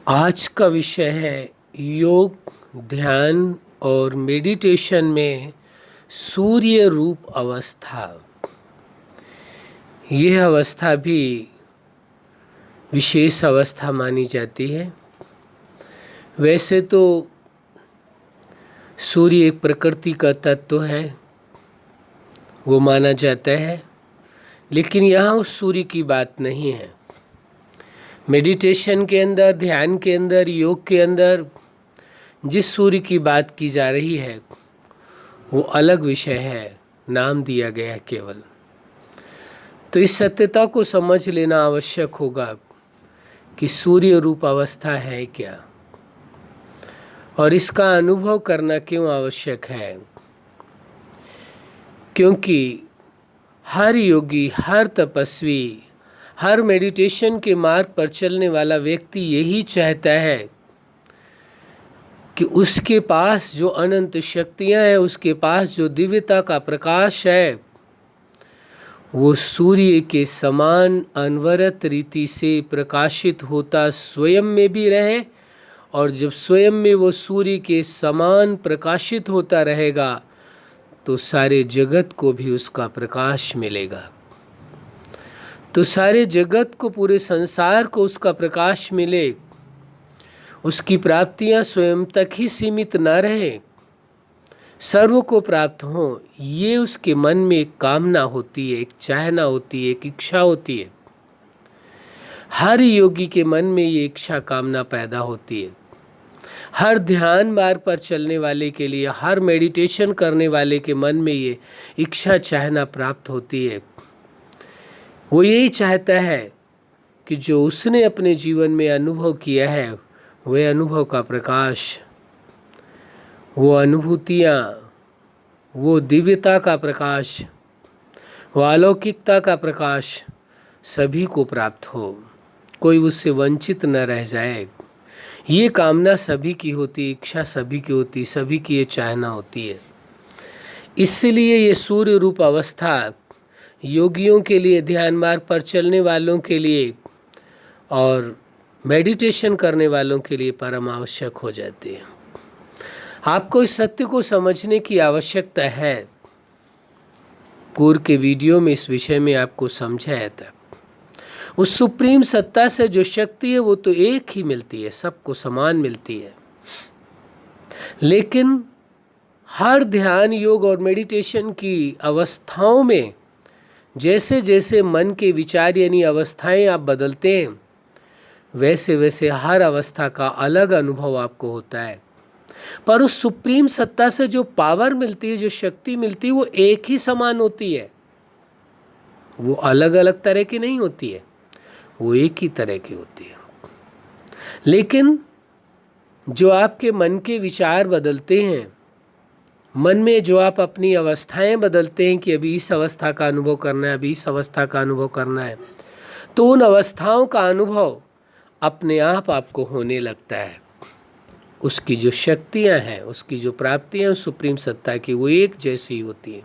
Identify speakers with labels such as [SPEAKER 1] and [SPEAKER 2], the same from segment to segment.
[SPEAKER 1] आज का विषय है योग, ध्यान और मेडिटेशन में सूर्य रूप अवस्था। यह अवस्था भी विशेष अवस्था मानी जाती है। वैसे तो सूर्य एक प्रकृति का तत्व है, वो माना जाता है, लेकिन यहाँ उस सूर्य की बात नहीं है। मेडिटेशन के अंदर, ध्यान के अंदर, योग के अंदर जिस सूर्य की बात की जा रही है वो अलग विषय है, नाम दिया गया है केवल। तो इस सत्यता को समझ लेना आवश्यक होगा कि सूर्य रूप अवस्था है क्या, और इसका अनुभव करना क्यों आवश्यक है। क्योंकि हर योगी, हर तपस्वी, हर मेडिटेशन के मार्ग पर चलने वाला व्यक्ति यही चाहता है कि उसके पास जो अनंत शक्तियां हैं, उसके पास जो दिव्यता का प्रकाश है, वो सूर्य के समान अनवरत रीति से प्रकाशित होता स्वयं में भी रहे, और जब स्वयं में वो सूर्य के समान प्रकाशित होता रहेगा तो सारे जगत को भी उसका प्रकाश मिलेगा। तो सारे जगत को, पूरे संसार को उसका प्रकाश मिले, उसकी प्राप्तियां स्वयं तक ही सीमित न रहे, सर्व को प्राप्त हो, ये उसके मन में एक कामना होती है, एक चाहना होती है, एक इच्छा होती है। हर योगी के मन में ये इच्छा कामना पैदा होती है। हर ध्यान मार्ग पर चलने वाले के लिए, हर मेडिटेशन करने वाले के मन में ये इच्छा चाहना प्राप्त होती है। वो यही चाहता है कि जो उसने अपने जीवन में अनुभव किया है, वह अनुभव का प्रकाश, वो अनुभूतियाँ, वो दिव्यता का प्रकाश, वो अलौकिकता का प्रकाश सभी को प्राप्त हो, कोई उससे वंचित न रह जाए। ये कामना सभी की होती, इच्छा सभी की होती, सभी की ये चाहना होती है। इसलिए ये सूर्य रूप अवस्था योगियों के लिए, ध्यान मार्ग पर चलने वालों के लिए और मेडिटेशन करने वालों के लिए परम आवश्यक हो जाती है। आपको इस सत्य को समझने की आवश्यकता है। पूर्व के वीडियो में इस विषय में आपको समझाया था। उस सुप्रीम सत्ता से जो शक्ति है वो तो एक ही मिलती है, सबको समान मिलती है। लेकिन हर ध्यान, योग और मेडिटेशन की अवस्थाओं में जैसे जैसे मन के विचार यानी अवस्थाएं आप बदलते हैं, वैसे वैसे हर अवस्था का अलग अनुभव आपको होता है। पर उस सुप्रीम सत्ता से जो पावर मिलती है, जो शक्ति मिलती है, वो एक ही समान होती है। वो अलग अलग तरह की नहीं होती है, वो एक ही तरह की होती है। लेकिन जो आपके मन के विचार बदलते हैं, मन में जो आप अपनी अवस्थाएं बदलते हैं कि अभी इस अवस्था का अनुभव करना है, अभी इस अवस्था का अनुभव करना है, तो उन अवस्थाओं का अनुभव अपने आप आपको होने लगता है। उसकी जो शक्तियां हैं, उसकी जो प्राप्तियां हैं सुप्रीम सत्ता की, वो एक जैसी होती है।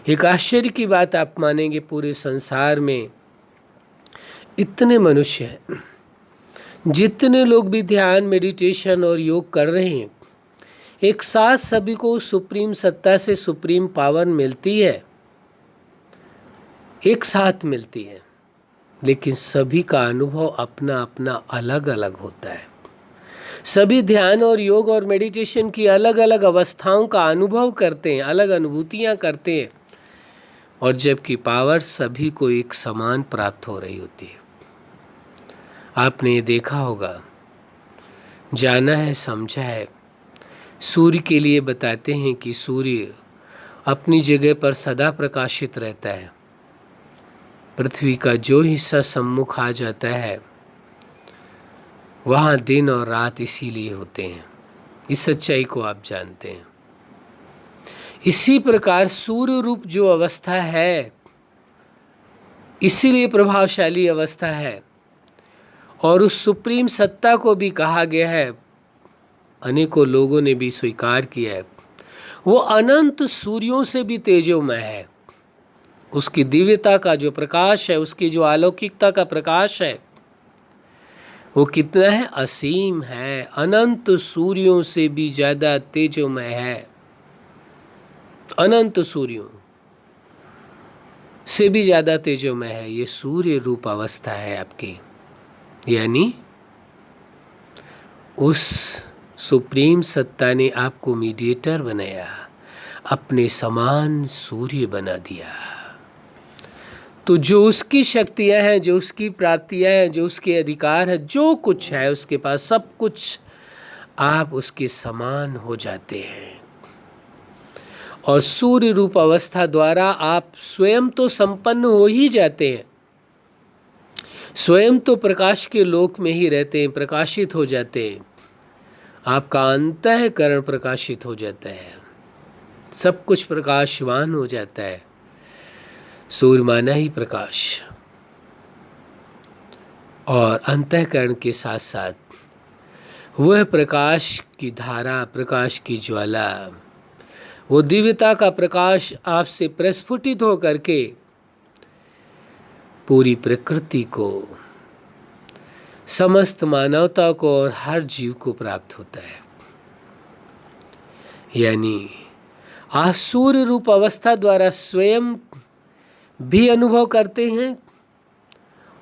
[SPEAKER 1] एक आश्चर्य की बात आप मानेंगे, पूरे संसार में इतने मनुष्य हैं, जितने लोग भी ध्यान, मेडिटेशन और योग कर रहे हैं, एक साथ सभी को सुप्रीम सत्ता से सुप्रीम पावर मिलती है, एक साथ मिलती है, लेकिन सभी का अनुभव अपना अपना अलग अलग होता है। सभी ध्यान और योग और मेडिटेशन की अलग अलग अवस्थाओं का अनुभव करते हैं, अलग अनुभूतियां करते हैं, और जबकि पावर सभी को एक समान प्राप्त हो रही होती है। आपने ये देखा होगा, जाना है, समझा है। सूर्य के लिए बताते हैं कि सूर्य अपनी जगह पर सदा प्रकाशित रहता है। पृथ्वी का जो हिस्सा सम्मुख आ जाता है, वहाँ दिन और रात इसीलिए होते हैं। इस सच्चाई को आप जानते हैं। इसी प्रकार सूर्य रूप जो अवस्था है, इसीलिए प्रभावशाली अवस्था है, और उस सुप्रीम सत्ता को भी कहा गया है, अनेकों लोगों ने भी स्वीकार किया है, वो अनंत सूर्यों से भी तेजोमय है। उसकी दिव्यता का जो प्रकाश है, उसकी जो अलौकिकता का प्रकाश है, वो कितना है? असीम है, अनंत सूर्यों से भी ज़्यादा तेजोमय है, अनंत सूर्यों से भी ज़्यादा तेजोमय है। ये सूर्य रूप अवस्था है आपकी, यानी उस सुप्रीम सत्ता ने आपको मीडिएटर बनाया, अपने समान सूर्य बना दिया। तो जो उसकी शक्तियां हैं, जो उसकी प्राप्तियां हैं, जो उसके अधिकार है, जो कुछ है उसके पास, सब कुछ आप उसके समान हो जाते हैं। और सूर्य रूप अवस्था द्वारा आप स्वयं तो संपन्न हो ही जाते हैं, स्वयं तो प्रकाश के लोक में ही रहते हैं, प्रकाशित हो जाते हैं। आपका अंतःकरण प्रकाशित हो जाता है, सब कुछ प्रकाशवान हो जाता है। सूर्य माना ही प्रकाश, और अंतःकरण के साथ साथ वह प्रकाश की धारा, प्रकाश की ज्वाला, वो दिव्यता का प्रकाश आपसे प्रस्फुटित हो करके पूरी प्रकृति को, समस्त मानवता को और हर जीव को प्राप्त होता है। यानी आप सूर्य रूप अवस्था द्वारा स्वयं भी अनुभव करते हैं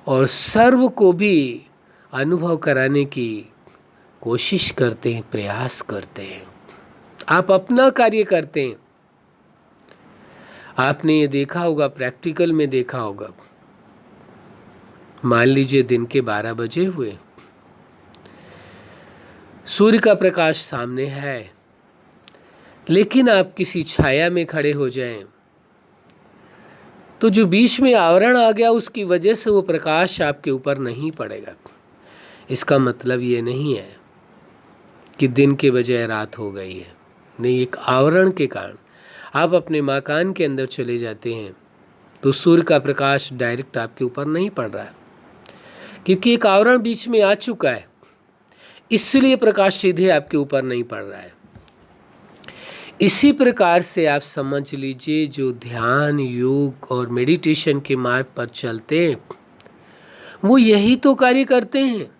[SPEAKER 1] और सर्व को भी अनुभव कराने की कोशिश करते हैं, प्रयास करते हैं। आप अपना कार्य करते हैं। आपने ये देखा होगा, प्रैक्टिकल में देखा होगा। मान लीजिए दिन के 12 बजे हुए, सूर्य का प्रकाश सामने है, लेकिन आप किसी छाया में खड़े हो जाएं, तो जो बीच में आवरण आ गया उसकी वजह से वो प्रकाश आपके ऊपर नहीं पड़ेगा। इसका मतलब ये नहीं है कि दिन के बजाय रात हो गई है, नहीं, एक आवरण के कारण आप अपने मकान के अंदर चले जाते हैं तो सूर्य का प्रकाश डायरेक्ट आपके ऊपर नहीं पड़ रहा है, क्योंकि एक आवरण बीच में आ चुका है, इसलिए प्रकाश सीधे आपके ऊपर नहीं पड़ रहा है। इसी प्रकार से आप समझ लीजिए, जो ध्यान, योग और मेडिटेशन के मार्ग पर चलते हैं वो यही तो कार्य करते हैं।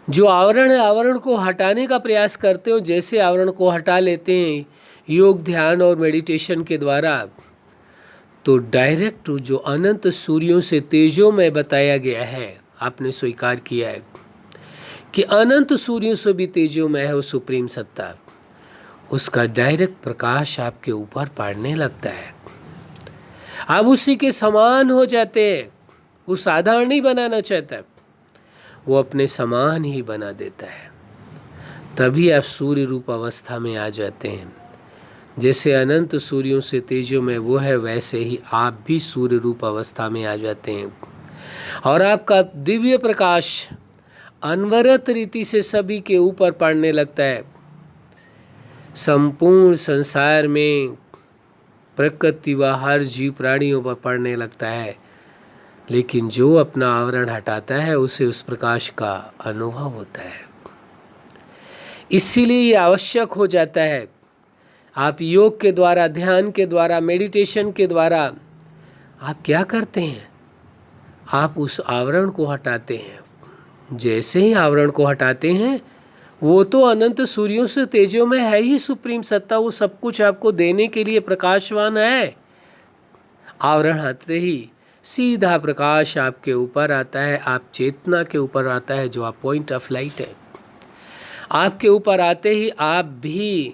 [SPEAKER 1] जो आवरण है, आवरण को हटाने का प्रयास करते हो, जैसे आवरण को हटा लेते हैं योग, ध्यान और मेडिटेशन के द्वारा, तो डायरेक्ट जो अनंत सूर्यों से तेजोमय बताया गया है, आपने स्वीकार किया है कि अनंत सूर्यों से भी तेजोमय है वो सुप्रीम सत्ता, उसका डायरेक्ट प्रकाश आपके ऊपर पड़ने लगता है। आप उसी के समान हो जाते हैं। वो साधारण नहीं बनाना चाहता, वो अपने समान ही बना देता है। तभी आप सूर्य रूप अवस्था में आ जाते हैं। जैसे अनंत सूर्यों से तेजों में वो है, वैसे ही आप भी सूर्य रूप अवस्था में आ जाते हैं और आपका दिव्य प्रकाश अनवरत रीति से सभी के ऊपर पड़ने लगता है। संपूर्ण संसार में प्रकृति व हर जीव प्राणियों पर पड़ने लगता है, लेकिन जो अपना आवरण हटाता है उसे उस प्रकाश का अनुभव होता है। इसीलिए ये आवश्यक हो जाता है, आप योग के द्वारा, ध्यान के द्वारा, मेडिटेशन के द्वारा आप क्या करते हैं? आप उस आवरण को हटाते हैं। जैसे ही आवरण को हटाते हैं, वो तो अनंत सूर्यों से तेजों में है ही सुप्रीम सत्ता, वो सब कुछ आपको देने के लिए प्रकाशवान है। आवरण हटते ही सीधा प्रकाश आपके ऊपर आता है, आप चेतना के ऊपर आता है, जो आप पॉइंट ऑफ लाइट है। आपके ऊपर आते ही आप भी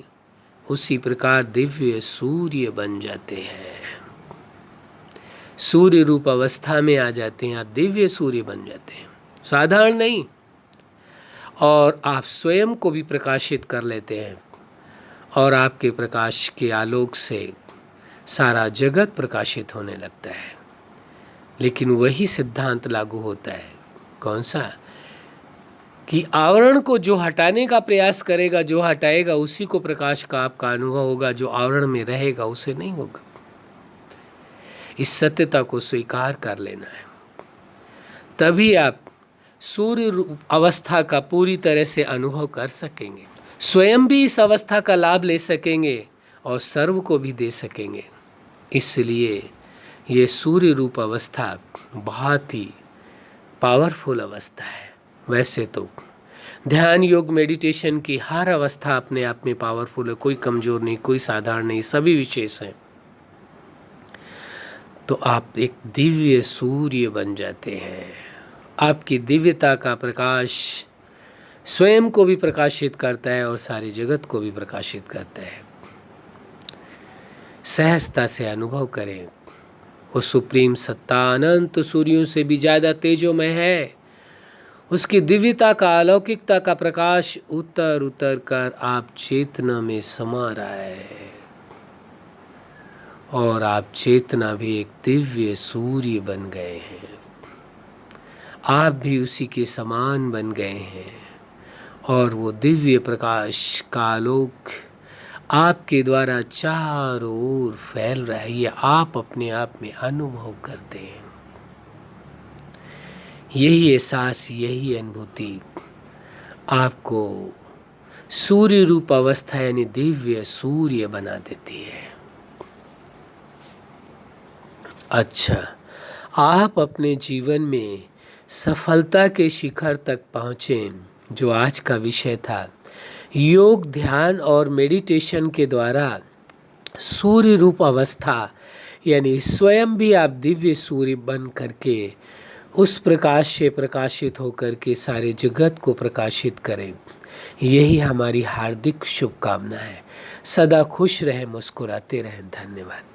[SPEAKER 1] उसी प्रकार दिव्य सूर्य बन जाते हैं, सूर्य रूप अवस्था में आ जाते हैं, आप दिव्य सूर्य बन जाते हैं, साधारण नहीं। और आप स्वयं को भी प्रकाशित कर लेते हैं और आपके प्रकाश के आलोक से सारा जगत प्रकाशित होने लगता है। लेकिन वही सिद्धांत लागू होता है, कौन सा? कि आवरण को जो हटाने का प्रयास करेगा, जो हटाएगा, उसी को प्रकाश का आपका अनुभव होगा, जो आवरण में रहेगा उसे नहीं होगा। इस सत्यता को स्वीकार कर लेना है, तभी आप सूर्य रूप अवस्था का पूरी तरह से अनुभव कर सकेंगे, स्वयं भी इस अवस्था का लाभ ले सकेंगे और सर्व को भी दे सकेंगे। इसलिए ये सूर्य रूप अवस्था बहुत ही पावरफुल अवस्था है। वैसे तो ध्यान योग मेडिटेशन की हर अवस्था अपने आप में पावरफुल है, कोई कमज़ोर नहीं, कोई साधारण नहीं, सभी विशेष हैं। तो आप एक दिव्य सूर्य बन जाते हैं। आपकी दिव्यता का प्रकाश स्वयं को भी प्रकाशित करता है और सारे जगत को भी प्रकाशित करता है। सहजता से अनुभव करें, वो सुप्रीम सत्ता अनंत सूर्यों से भी ज़्यादा तेजोमय है। उसकी दिव्यता का, अलौकिकता का प्रकाश उतर उतर कर आप चेतना में समा रहा है और आप चेतना भी एक दिव्य सूर्य बन गए हैं। आप भी उसी के समान बन गए हैं और वो दिव्य प्रकाश का आलोक आपके द्वारा चारों ओर फैल रहा है। ये आप अपने आप में अनुभव करते हैं। यही एहसास, यही अनुभूति आपको सूर्य रूप अवस्था यानी दिव्य सूर्य बना देती है। अच्छा, आप अपने जीवन में सफलता के शिखर तक पहुँचें, जो आज का विषय था। योग, ध्यान और मेडिटेशन के द्वारा सूर्य रूप अवस्था यानी स्वयं भी आप दिव्य सूर्य बन करके उस प्रकाश से प्रकाशित होकर के सारे जगत को प्रकाशित करें। यही हमारी हार्दिक शुभकामना है। सदा खुश रहें, मुस्कुराते रहें। धन्यवाद।